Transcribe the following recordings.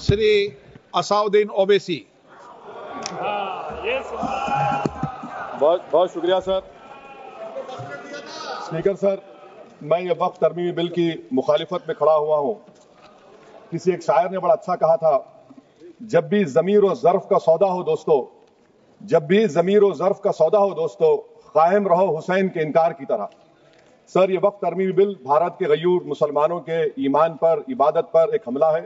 श्री असाउद्दीन ओवैसी। बहुत बहुत शुक्रिया सर। स्पीकर सर, मैं ये वक्फ तरमीमी बिल की मुखालिफत में खड़ा हुआ हूँ। किसी एक शायर ने बड़ा अच्छा कहा था, जब भी ज़मीर और ज़र्फ का सौदा हो दोस्तों, जब भी ज़मीर और ज़र्फ का सौदा हो दोस्तों, कायम रहो हुसैन के इनकार की तरह। सर, ये वक्फ तरमीमी बिल भारत के गयूर मुसलमानों के ईमान पर, इबादत पर एक हमला है।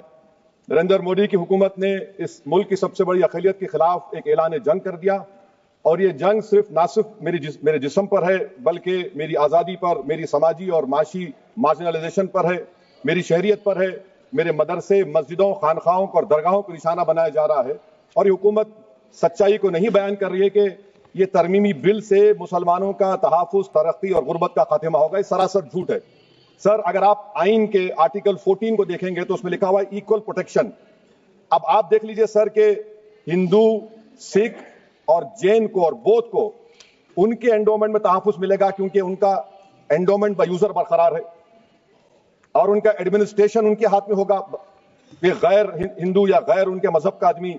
नरेंद्र मोदी की हुकूमत ने इस मुल्क की सबसे बड़ी अक़लियत के खिलाफ एक ऐलान जंग कर दिया, और ये जंग ना सिर्फ मेरे जिस्म पर है, बल्कि मेरी आज़ादी पर, मेरी समाजी और माशी मार्जिनलाइजेशन पर है, मेरी शहरियत पर है, मेरे मदरसे, मस्जिदों, खानखाहों और दरगाहों को निशाना बनाया जा रहा है। और ये हुकूमत सच्चाई को नहीं बयान कर रही है कि ये तरमीमी बिल से मुसलमानों का तहफ़्फ़ुज़, तरक्की और गुर्बत का खात्मा होगा। ये सरासर झूठ है। सर, अगर आप आइन के आर्टिकल 14 को देखेंगे तो उसमें लिखा हुआ है इक्वल प्रोटेक्शन। अब आप देख लीजिए सर के हिंदू, सिख और जैन को और बौद्ध को उनके एंडोमेंट में तहफ़्फ़ुज़ मिलेगा, क्योंकि उनका एंडोमेंट बाय यूजर बरकरार है और उनका एडमिनिस्ट्रेशन उनके हाथ में होगा। गैर हिंदू या गैर उनके मजहब का आदमी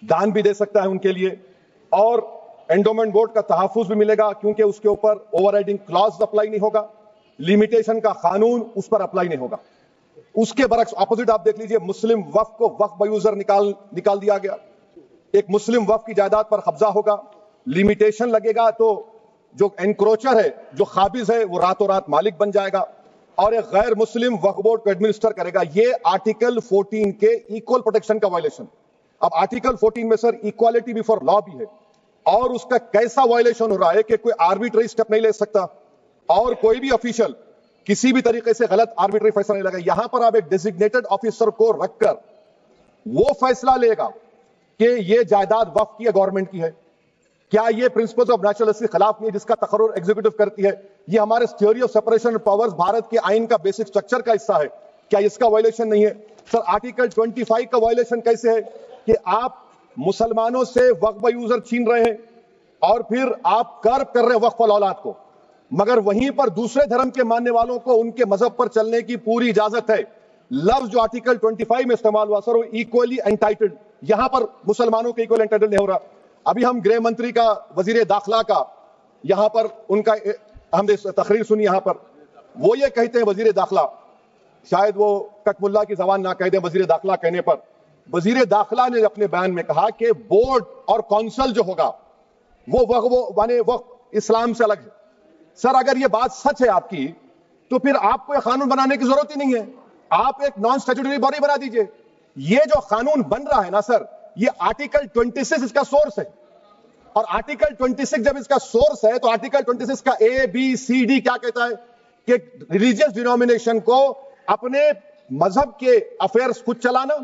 दान भी दे सकता है उनके लिए, और एंडोमेंट बोर्ड का तहफ़्फ़ुज़ भी मिलेगा, क्योंकि उसके ऊपर ओवरराइडिंग क्लॉज अप्लाई नहीं होगा, लिमिटेशन का कानून उस पर अप्लाई नहीं होगा। उसके बरक्स ऑपोजिट आप देख लीजिए, मुस्लिम वक्फ को वक्फ बाय यूजर निकाल दिया गया। एक मुस्लिम वक्फ की जायदाद पर कब्जा होगा, लिमिटेशन लगेगा तो जो एनक्रोचर है, जो खाबिज है, वो रातों रात मालिक बन जाएगा और एक गैर मुस्लिम वक्फ बोर्ड को एडमिनिस्टर करेगा। ये आर्टिकल 14 के इक्वल प्रोटेक्शन का वायलेशन। अब आर्टिकल 14 में सर इक्वालिटी बिफोर लॉ भी है, और उसका कैसा वायलेशन हो रहा है कि कोई आर्बिट्ररी स्टेप नहीं ले सकता और कोई भी ऑफिशियल किसी भी तरीके से गलत आर्बिट्ररी फैसला नहीं लगा। यहां पर आप एक डेजिग्नेटेड ऑफिसर को रखकर वो फैसला लेगा कि ये जायदाद वक्फ की है, गवर्नमेंट की है। क्या ये प्रिंसिपल्स ऑफ नेचुरल के खिलाफ नहीं है, जिसका तकर्रुर एग्जीक्यूटिव करती है? ये हमारे theory of separation of powers, Bharat के आइन का बेसिक स्ट्रक्चर का हिस्सा है। क्या इसका वायलेशन नहीं है? सर, आर्टिकल 25 का वायलेशन कैसे है कि आप मुसलमानों से वक्फ बाय यूजर छीन रहे हैं और फिर आप कर्ब कर रहे हैं वक्फ औलाद को, मगर वहीं पर दूसरे धर्म के मानने वालों को उनके मजहब पर चलने की पूरी इजाजत है। लफ्ज जो आर्टिकल 25 में इस्तेमाल हुआ सर, वो इक्वली एंटाइटल्ड, यहां पर मुसलमानों के इक्वल एंटाइटल्ड नहीं हो रहा। अभी हम गृह मंत्री का, वजीर दाखिला का यहां पर उनका हमने तकरीर सुनी, यहां पर वो ये कहते हैं, वजीर दाखिला, शायद वो कटमुल्ला की जबान ना कह दे, वजीर दाखिला कहने पर वजीर दाखिला ने अपने बयान में कहा कि बोर्ड और काउंसिल जो होगा वो इस्लाम से अलग है। सर, अगर ये बात सच है आपकी, तो फिर आपको कानून बनाने की जरूरत ही नहीं है, आप एक नॉन स्टैट्यूटरी बॉडी बना दीजिए। ये जो कानून बन रहा है ना सर, ये आर्टिकल 26 इसका सोर्स है, और आर्टिकल 26 जब इसका सोर्स है तो आर्टिकल 26 का ABCD क्या कहता है कि रिलीजियस डिनोमिनेशन को अपने मजहब के अफेयर्स खुद चलाना,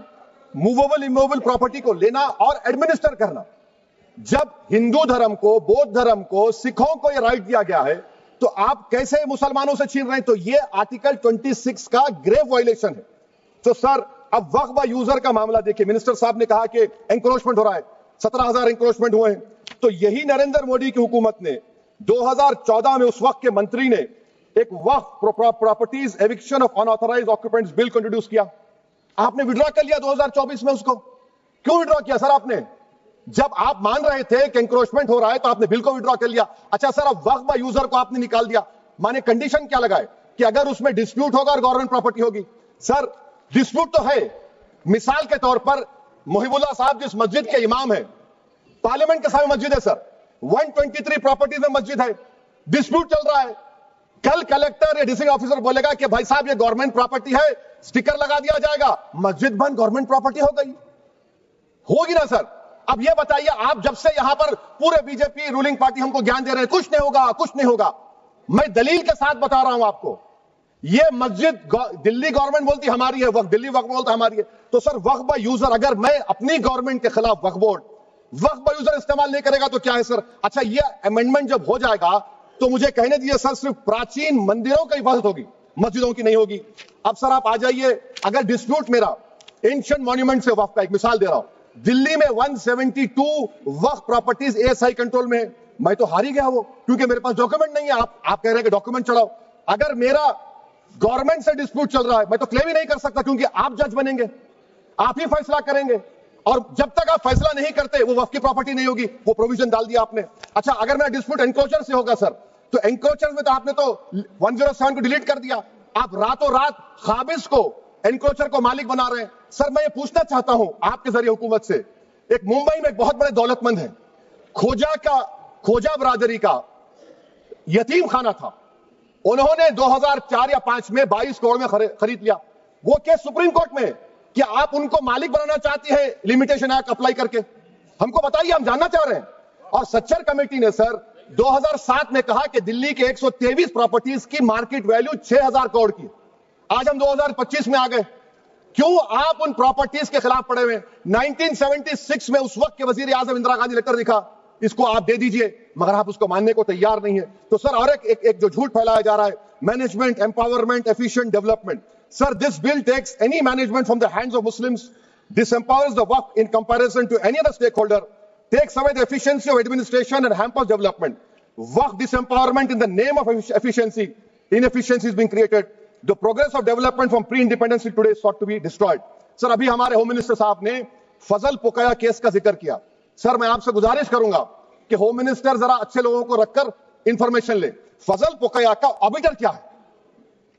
मूवेबल इमूवेबल प्रॉपर्टी को लेना और एडमिनिस्टर करना। जब हिंदू धर्म को, बौद्ध धर्म को, सिखों को यह राइट दिया गया है, तो आप कैसे मुसलमानों से छीन रहे हैं? तो यह आर्टिकल 26 का ग्रेव वायलेशन है। तो सर, अब वक्फ बाय यूजर का मामला देखिए, मिनिस्टर साहब ने कहा कि एंक्रोचमेंट हो रहा है, 17,000 एंक्रोचमेंट हुए हैं। तो यही नरेंद्र मोदी की हुकूमत ने 2014 में उस वक्त के मंत्री ने एक Waqf properties eviction of unauthorized occupants bill को इंट्रोड्यूस किया। आपने विड्रॉ कर लिया 2024 में उसको। क्यों विड्रॉ किया सर आपने? जब आप मान रहे थे कि एंक्रोचमेंट हो रहा है तो आपने बिल को विड्रॉ कर लिया। अच्छा सर, अब वक्फ बाय यूजर को आपने निकाल दिया, माने कंडीशन क्या लगाए कि अगर उसमें डिस्प्यूट होगा और गवर्नमेंट प्रॉपर्टी होगी। सर, डिस्प्यूट तो है। मिसाल के तौर पर मोहिबुल्लाह साहब जिस मस्जिद के इमाम है, पार्लियामेंट के सामने मस्जिद है सर, 123 प्रॉपर्टीज में मस्जिद है, डिस्प्यूट चल रहा है। कल कलेक्टर या डिस्ट्रिक्ट ऑफिसर बोलेगा कि भाई साहब ये गवर्नमेंट प्रॉपर्टी है, स्टिकर लगा दिया जाएगा, मस्जिद बंद, गवर्नमेंट प्रॉपर्टी हो गई, होगी ना सर? अब ये बताइए, आप जब से यहां पर पूरे बीजेपी रूलिंग पार्टी हमको ज्ञान दे रहे हैं कुछ नहीं होगा, कुछ नहीं होगा, मैं दलील के साथ बता रहा हूं आपको। ये मस्जिद दिल्ली गवर्नमेंट बोलती हमारी है, वक्फ दिल्ली वक्फ बोलता हमारी है। तो सर, वक्फ बाय यूजर, अगर मैं अपनी गवर्नमेंट के खिलाफ वक्फ बोर्ड वक्फ बाय यूजर इस्तेमाल नहीं करेगा तो क्या है सर? अच्छा, ये अमेंडमेंट जब हो जाएगा तो मुझे कहने दीजिए सर, सिर्फ प्राचीन मंदिरों की हिफाजत होगी, मस्जिदों की नहीं होगी। अब सर आप आ जाइए, अगर डिस्प्यूट मेरा एंशिएंट मॉन्यूमेंट से वक्फ का, एक मिसाल दे रहा हूं, दिल्ली में 172 वक्फ प्रॉपर्टीज ASI कंट्रोल में है, मैं तो हार ही गया वो, क्योंकि मेरे पास डॉक्यूमेंट नहीं है। आप कह रहे हैं कि डॉक्यूमेंट चढ़ाओ। अगर मेरा गवर्नमेंट से डिस्प्यूट चल रहा है, मैं तो क्लेम ही नहीं कर सकता, क्योंकि आप जज बनेंगे। آپ ہی فیصلہ کریں گے, اور جب تک آپ فیصلہ نہیں کرتے وہ وقف کی پراپرٹی نہیں ہوگی. وہ پروویژن ڈال دیا آپ نے. اچھا, اگر میرا ڈسپیوٹ انکروچر سے ہوگا سر, تو انکروچر میں تو آپ نے تو 107 کو ڈیلیٹ کر دیا. آپ راتوں رات قابض کو انکروچر کو مالک بنا رہے ہیں. سر میں یہ پوچھنا چاہتا ہوں آپ کے ذریعے حکومت سے, ایک ممبئی میں ایک بہت بڑے دولت مند ہیں, کھوجا برادری کا یتیم خانہ تھا, انہوں نے 2004 یا 5 میں 22 کروڑ میں خرید لیا. وہ کیس سپریم کورٹ میں, کہ آپ ان کو مالک بنانا چاہتی ہیں لمیٹیشن ایکٹ اپلائی کر کے, ہم کو بتائیے, ہم جاننا چاہ رہے ہیں. اور سچر کمیٹی نے سر 2007 میں کہا کہ دلی کے 123 پراپرٹیز کی مارکیٹ ویلیو 6000 کروڑ کی. آج ہم 2025 میں آ گئے, کیوں آپ ان پراپرٹیز کے خلاف پڑے ہوئے ہیں؟ 1976 میں اس وقت کے وزیر اعظم اندرا گاندھی لیٹر لکھا, اس کو آپ دے دیجئے, مگر آپ اس کو ماننے کو تیار نہیں ہے. تو سر اور ایک جو جھوٹ پھیلایا جا رہا ہے, management empowerment efficient development. Sir, this bill takes any management from the hands of Muslims, disempowers the Waqf in comparison to any other stakeholder, takes away the efficiency of administration and hampers development. Waqf disempowerment in the name of efficiency, inefficiency is being created. The progress of development from pre-independence till today is sought to be destroyed. Sir, ابھی ہمارے home minister صاحب نے فضل پوکیا case کا ذکر کیا. سر میں آپ سے گزارش کروں گا کہ ہوم منسٹر ذرا اچھے لوگوں کو رکھ کر انفارمیشن لے. فضل پوکیا کا آبیٹر کیا ہے؟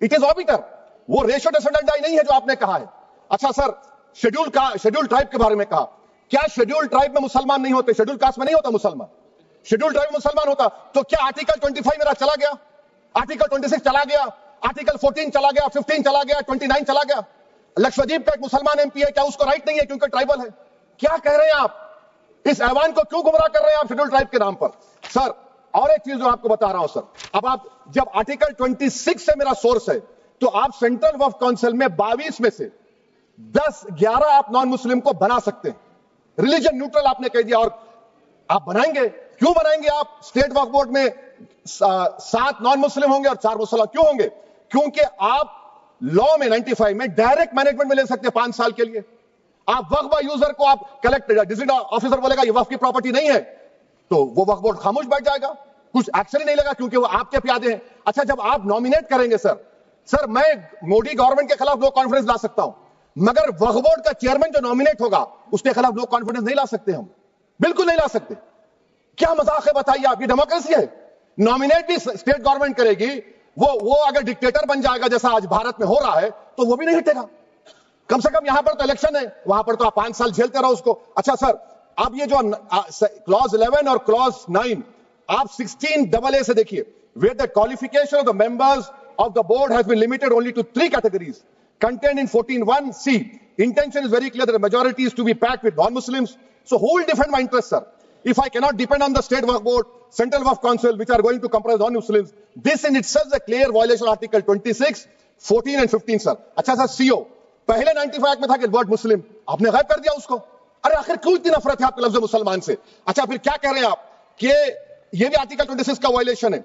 اٹ از آبیٹر, وہ ریشو ڈیسنڈنٹ نہیں ہے جو آپ نے کہا ہے. اچھا سر, شیڈول ٹرائب کے بارے میں کہا, کیا شیڈول ٹرائب میں مسلمان نہیں ہوتے؟ شیڈول کاسٹ میں نہیں ہوتا مسلمان, شیڈول ٹرائب میں مسلمان ہوتا. تو کیا آرٹیکل 25 میرا چلا گیا, آرٹیکل 26 چلا گیا, آرٹیکل 14 چلا گیا, 15 چلا گیا, 29 چلا گیا؟ لکشدیپ کا ایک مسلمان ایم پی ہے, کیا اس کو رائٹ نہیں ہے کیونکہ ٹرائبل ہے؟ کیا کہہ رہے ہیں آپ؟ اس ایوان کو کیوں گمراہ کر رہے ہیں آپ شیڈول ٹرائب کے نام پر؟ سر اور ایک چیز جو آپ کو بتا رہا ہوں سر, اب آپ جب آرٹیکل 26 سے میرا سورس ہے, تو آپ سینٹرل وقف کونسل میں 22 میں سے 10-11 آپ نان مسلم کو بنا سکتے ہیں. ریلیجن نیوٹرل آپ نے کہہ دیا, اور آپ بنائیں گے. کیوں بنائیں گے آپ؟ اسٹیٹ وقف بورڈ میں 7 نان مسلم ہوں گے اور 4 مسلمان. کیوں ہوں گے؟ کیونکہ آپ لا میں 95 میں ڈائریکٹ مینجمنٹ میں لے سکتے ہیں 5 سال کے لیے. آپ وقف یوزر کو آپ کلیکٹر ڈسٹرکٹ آفیسر بولے گا یہ وقف کی پراپرٹی نہیں ہے, تو وہ وقف بورڈ خاموش بیٹھ جائے گا, کچھ ایکشن ہی نہیں لگا کیونکہ وہ آپ کے پیادے ہیں. اچھا, جب آپ نامینیٹ کریں گے سر میں مودی گورنمنٹ کے خلاف نو کانفیڈنس لا سکتا ہوں, مگر وقف بورڈ کا چیئرمین جو نامینیٹ ہوگا اس کے خلاف نو کانفیڈنس نہیں لا سکتے, ہم بالکل نہیں لا سکتے. کیا مذاق ہے بتائیے آپ؟ یہ ڈیموکریسی ہے. نامینیٹ بھی اسٹیٹ گورنمنٹ کرے گی, وہ اگر ڈکٹیٹر بن جائے گا جیسا آج بھارت میں ہو رہا ہے تو وہ بھی نہیں ہٹے گا. کم سے کم یہاں پر تو الیکشن ہے, وہاں پر تو آپ 5 سال جھیلتے رہو اس کو. اچھا سر, اب یہ جو کلوز 11 اور کلوز 9 آپ 16AA سے دیکھیے, where the qualification of the members of the board has been limited only to 3 categories contained in 14(1)(c). Intention is very clear that the majority is to be packed with non-Muslims. So who will defend my interests, sir? If I cannot depend on the state waqf board, central waqf council, which are going to comprise non-Muslims, this in itself is a clear violation of Article 26, 14 and 15, sir. اچھا سر, CO پہلے 95 میں تھا کہ word مسلم, آپ نے غائب کر دیا اس کو. ارے آخر کیوں اتنی نفرت ہے آپ کے لفظ مسلمان سے؟ اچھا پھر کیا کہہ رہے ہیں آپ کہ یہ بھی آرٹیکل 26 کا وائلیشن ہے.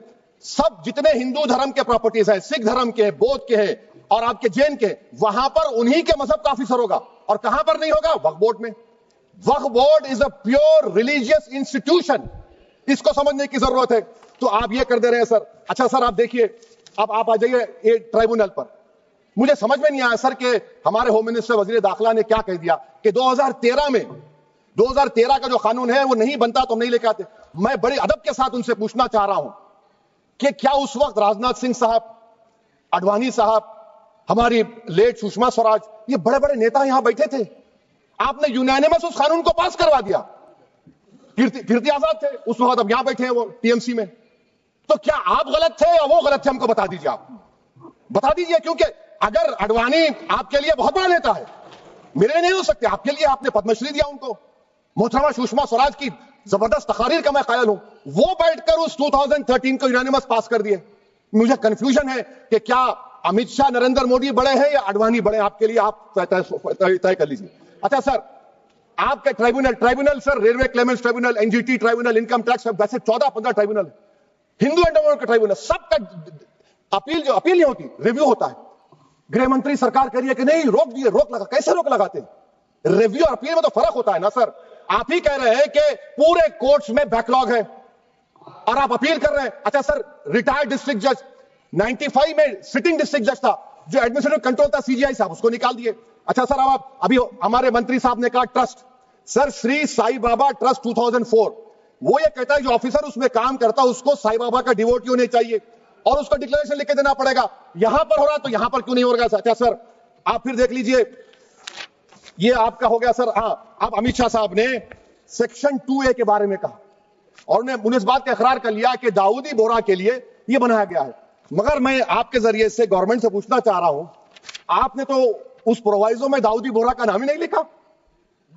سب جتنے ہندو دھرم کے پراپرٹیز ہیں, سکھ دھرم کے ہیں, بودھ کے ہیں اور آپ کے جین کے, وہاں پر انہی کے مذہب کا آفیسر ہوگا. اور کہاں پر نہیں ہوگا؟ وقف بورڈ میں. Waqf board is a pure religious institution, اس کو سمجھنے کی ضرورت ہے. تو آپ یہ کر دے رہے ہیں سر. اچھا سر, آپ دیکھیے, اب آپ آ جائیے یہ ٹرائبونل پر. مجھے سمجھ میں نہیں آیا سر کہ ہمارے ہوم منسٹر وزیر داخلہ نے کیا کہہ دیا کہ 2013 کا جو قانون ہے وہ نہیں بنتا تو ہم نہیں لے کے آتے. میں بڑے ادب کے ساتھ ان سے پوچھنا چاہ رہا ہوں کہ کیا اس وقت راجناتھ سنگھ صاحب, اڈوانی صاحب, ہماری لیٹ سشما سوراج, یہ بڑے بڑے نیتا یہاں بیٹھے تھے, آپ نے یونینیمس اس قانون کو پاس کروا دیا. کیرتی آزاد تھے اس وقت, اب یہاں بیٹھے ہیں وہ TMC میں. تو کیا آپ غلط تھے یا وہ غلط تھے؟ ہم کو بتا دیجیے, آپ بتا دیجیے. کیونکہ اگر اڈوانی آپ کے لیے بہت بڑا نیتا ہے, میرے لیے نہیں ہو سکتے, آپ کے لیے آپ نے پدم شری دیا ان کو. محترمہ سشما سوراج کی زبردست تقاریر کا میں قائل ہوں, وہ بیٹھ کر اس 2013 کو یونینیمس پاس کر دیے. مجھے کنفیوژن ہے کہ کیا امت شاہ نریندر مودی بڑے ہیں یا اڈوانی بڑے ہیں؟ آپ کے لیے آپ طے کر لیجیے. اچھا سر, آپ کے tribunal sir, railway claimants tribunal, NGT tribunal, income tax, ویسے 14-15 ٹرائبونل, ہندو اینڈ کا ٹرائبونل, سب کا اپیل نہیں ہوتی, ریویو ہوتا ہے. گृह منتری سرکار کہہ رہی ہے کہ نہیں روک دیے, روک لگا. کیسے روک لگاتے ہیں؟ ریویو اور اپیل میں تو فرق ہوتا ہے نا سر. آپ ہی کہہ رہے ہیں کہ پورے کورٹس میں بیک لاگ ہے اور آپ اپیل کر رہے ہیں. اچھا سر, ریٹائرڈ ڈسٹرکٹ جج 95 میں سٹنگ ڈسٹرکٹ جج تھا, جو ایڈمنسٹریٹو کنٹرول تھا CGI صاحب, اس کو نکال دیے. अच्छा सर, अब अभी हमारे मंत्री साहब ने कहा trust, sir Shri Sai Baba trust 2004, वो ये कहता है जो ऑफिसर उसमें काम करता है उसको साई बाबा का डिवोटी होने चाहिए और उसको डिक्लेरेशन लिख के देना पड़ेगा। यहां पर हो रहा तो यहां पर क्यों नहीं हो रहा? अच्छा सर, आप फिर देख लीजिए, ये आपका हो गया सर। हाँ, अब अमित शाह साहब ने सेक्शन 2A के बारे में कहा और उन्होंने इस बात का इकरार कर लिया कि दाऊदी बोहरा के लिए ये बनाया गया है। मगर मैं आपके जरिए से गवर्नमेंट से पूछना चाह रहा हूं, आपने तो उस प्रोवाइजो में दाऊदी बोहरा का नाम ही नहीं लिखा,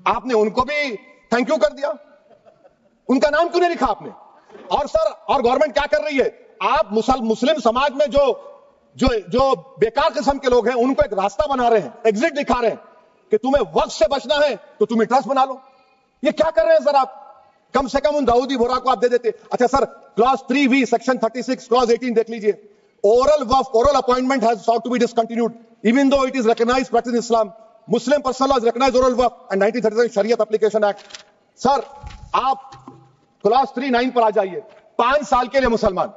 आपने उनको भी थैंक यू कर दिया, उनका नाम क्यों नहीं लिखा आपने? और सर, और गवर्नमेंट क्या कर रही है, आप मुस्लिम समाज में जो बेकार किस्म के लोग हैं उनको एक रास्ता बना रहे हैं, एग्जिट दिखा रहे हैं कि तुम्हें वक्त से बचना है तो तुम्हें ट्रस्ट बना लो। ये क्या कर रहे हैं सर आप? कम से कम उन दाऊदी बोहरा को आप दे देते। अच्छा sir, clause 3V section 36 clause 18 देख लीजिए, oral appointment has sought to be discontinued even though it is recognized practice in Islam. Muslim personal laws recognize oral waqf and 1937 Shariat Application Act. Sir आप clause 39 पर आ जाइए, 5 साल के लिए मुसलमान।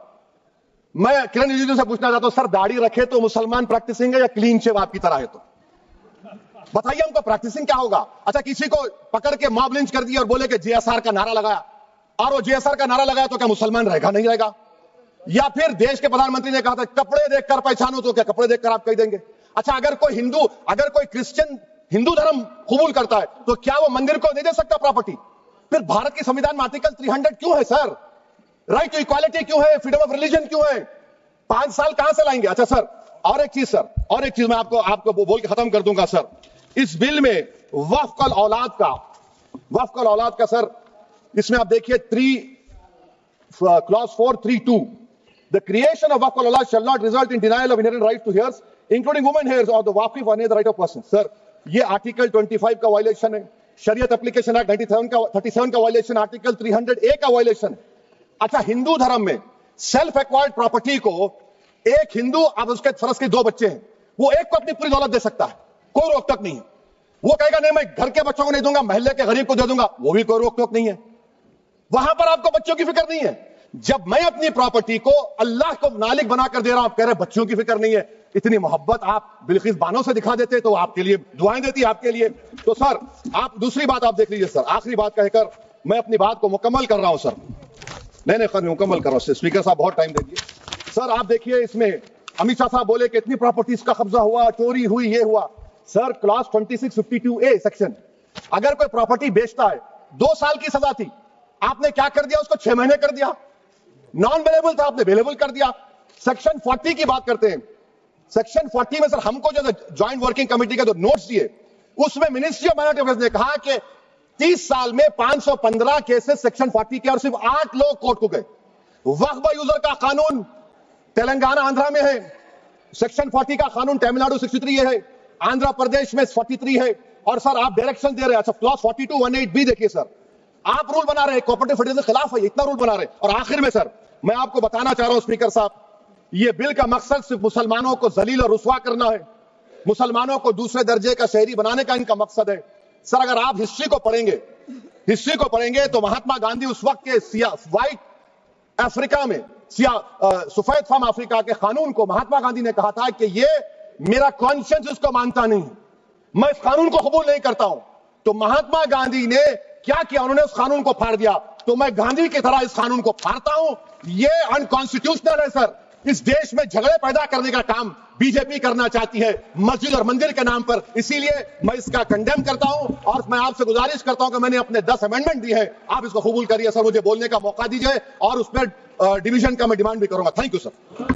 मैं किरण रिजिजू से पूछना चाहता हूं, सर दाढ़ी रखे तो मुसलमान प्रैक्टिसिंग है या क्लीन शेव आपकी तरह है? तो बताइए हमको प्रैक्टिसिंग क्या होगा? अच्छा, किसी को पकड़ के मॉब लिंच कर दिया और बोले कि JSR का नारा लगाया, और वो JSR का नारा लगाया तो क्या मुसलमान रहेगा? नहीं रहेगा। या फिर देश के प्रधानमंत्री ने कहा था कपड़े देखकर पहचानो, तो क्या कपड़े देखकर आप कह देंगे? अच्छा, अगर कोई क्रिश्चियन हिंदू धर्म कबूल करता है तो क्या वो मंदिर को नहीं दे सकता प्रॉपर्टी? फिर भारत के संविधान में आर्टिकल 300 क्यों है सर? राइट टू इक्वालिटी क्यों है? फ्रीडम ऑफ रिलीजन क्यों है? 5 साल कहां से लाएंगे? अच्छा सर, और एक चीज मैं आपको बोल के खत्म कर दूंगा सर। इस बिल में वक्फ औलाद का सर, इसमें आप देखिए clause 432, the creation of waqf aulad shall not result in denial of inherent right to heirs including women heirs और the waqif on the right of person. Sir ये आर्टिकल 25 का वायलेशन है, शरीयत एप्लीकेशन एक्ट 37 का वायलेशन, आर्टिकल 300A का violation है। अच्छा, हिंदू धर्म में सेल्फ एक्वायर्ड प्रॉपर्टी को एक हिंदू, अब उसके फर्ज के 2 बच्चे हैं, वो एक को अपनी पूरी दौलत दे सकता है, कोई रोक टोक नहीं है। वो कहेगा नहीं मैं घर के बच्चों को नहीं दूंगा, मोहल्ले के गरीब को दे दूंगा, वो भी कोई रोक टोक नहीं है। वहां पर आपको बच्चों की फिक्र नहीं है। जब मैं अपनी प्रॉपर्टी को अल्लाह को मालिक बनाकर दे रहा हूं, आप कह रहे बच्चों की फिक्र नहीं है। इतनी मोहब्बत आप बिल्किस बानो से दिखा देते तो आपके लिए दुआएं देती आपके लिए। तो सर आप दूसरी बात आप देख लीजिए सर, आखिरी बात कहकर मैं अपनी बात को मुकम्मल कर रहा हूं सर। नहीं मुकम्मल कर रहा हूं, स्पीकर साहब बहुत टाइम दे दिए। सर आप देखिए, इसमें अमित शाह साहब बोले कि इतनी प्रॉपर्टीज का कब्जा हुआ, चोरी हुई, ये हुआ। सर क्लॉज 2652A सेक्शन, अगर कोई प्रॉपर्टी बेचता है 2 साल की सजा थी, आपने क्या कर दिया? उसको 6 महीने कर दिया। नॉन अवेलेबल था, आपने अवेलेबल कर दिया। सेक्शन 40 की बात करते हैं, सेक्शन 40 में सर हमको जो ज्वाइंट वर्किंग कमेटी का जो नोट्स दिए, उसमें मिनिस्ट्री ऑफ माइनॉरिटी अफेयर्स ने कहा कि 30 साल में 515 केसेस सेक्शन 40 के और सिर्फ 8 लोग कोर्ट को गए। वक्फ यूजर का कानून तेलंगाना आंध्रा में है, सेक्शन 40 का कानून तमिलनाडु 63 है, आंध्र प्रदेश में 43 है। और सर आप डायरेक्शन दे रहे हैं। अच्छा, क्लॉज 4218B देखिए सर, आप रूल बना रहे हैं, कोऑपरेटिव फेडरलिज्म के खिलाफ है, इतना रूल बना रहे हैं। और आखिर में सर मैं आपको बताना चाह रहा हूं स्पीकर साहब, ये बिल का मकसद सिर्फ मुसलमानों को जलील और रुस्वा करना है, मुसलमानों को दूसरे दर्जे का शहरी बनाने का इनका मकसद है। सर अगर आप हिस्ट्री को पढ़ेंगे तो महात्मा गांधी उस वक्त के व्हाइट अफ्रीका में सफेद फार्म अफ्रीका के कानून को महात्मा गांधी ने कहा था कि ये मेरा कॉन्शियंस इसको मानता नहीं, मैं इस कानून को कबूल नहीं करता हूं। तो महात्मा गांधी ने क्या किया? उन्होंने उस कानून को फाड़ दिया। तो मैं गांधी की तरह इस कानून को फाड़ता हूं। ये अनकॉन्स्टिट्यूशनल है सर। इस देश में झगड़े पैदा करने का काम बीजेपी करना चाहती है मस्जिद और मंदिर के नाम पर, इसीलिए मैं इसका कंडेम करता हूं। और मैं आपसे गुजारिश करता हूं कि मैंने अपने 10 अमेंडमेंट दी है, आप इसको कबूल करिए सर, मुझे बोलने का मौका दीजिए और उस पर डिवीजन का मैं डिमांड भी करूंगा। Thank you sir.